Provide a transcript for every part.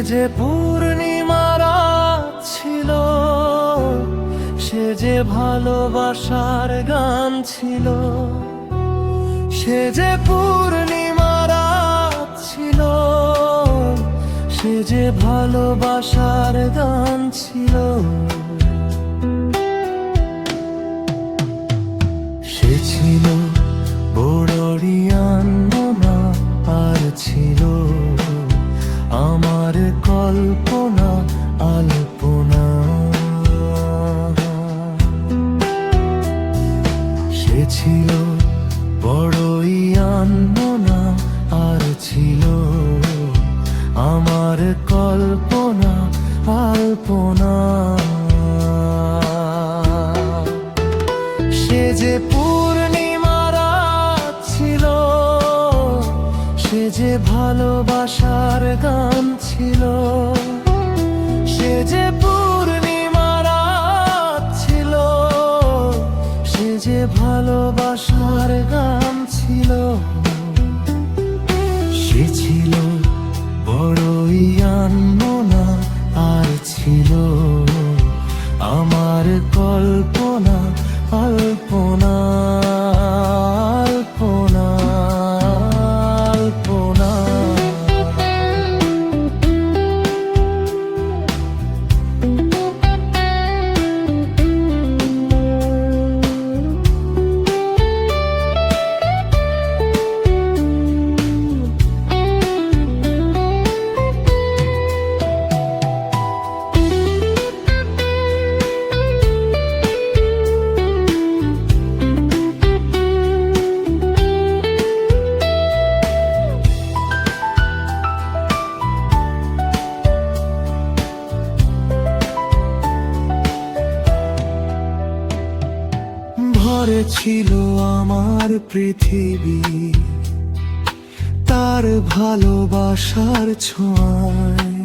যে পূর্ণিমা রাত ছিল, সে যে ভালোবাসার গান ছিল। সে যে পূর্ণিমা রাত ছিল, সে যে ভালোবাসার গান ছিল। সে ছিল বড়ই আনমনা, আর ছিল আমার কল্পনা আলপনা। সে ছিল বড়ই আনমনা, আর ছিল আমার কল্পনা আলপনা। সে যে পূর্ণিমা রাত ছিল, সে যে ভালোবাসার গান ছিল। সে যে পূর্ণিমা রাত ছিল, সে যে ভালোবাসার গান ছিল। সে ছিল বড়ই আনমনা, আর ছিল আমার কল্পনা আলপনা আলপনা আলপনা। ভরে ছিল আমার পৃথিবী তার ভালোবাসার ছোঁয়ায়।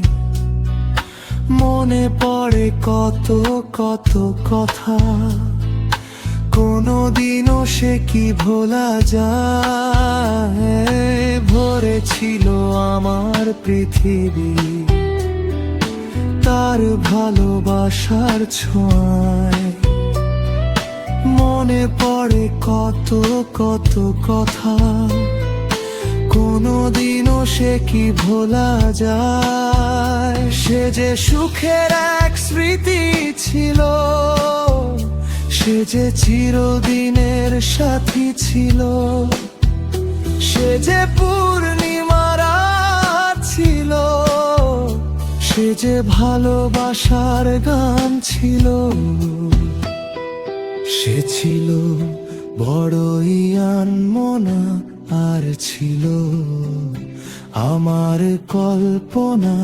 মনে পড়ে কত কত কথা, কোনোদিনও সে কি ভোলা যায়। ভরে ছিল আমার পৃথিবী তার ভালোবাসার ছোঁয়ায়। মনে পড়ে কত কত কথা, কোনোদিনও সে কি ভোলা যায়। সে যে সুখের এক স্মৃতি ছিল, সে যে চিরদিনের সাথী ছিল। সে যে পূর্ণিমা রাত ছিল, সে যে ভালোবাসার গান ছিল। সে ছিল বড়ই আনমনা, আর ছিল আমার কল্পনা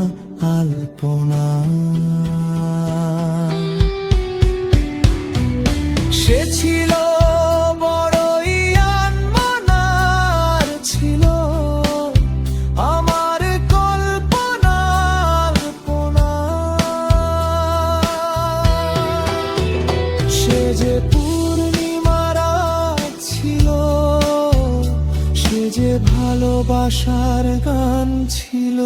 আলপনা। সে ছিল বড়ই আনমনা, আর ছিল আমার কল্পনা আলপনা। সে যে পূর্ণিমা রাত ছিল, সে যে ভালোবাসার গান ছিল।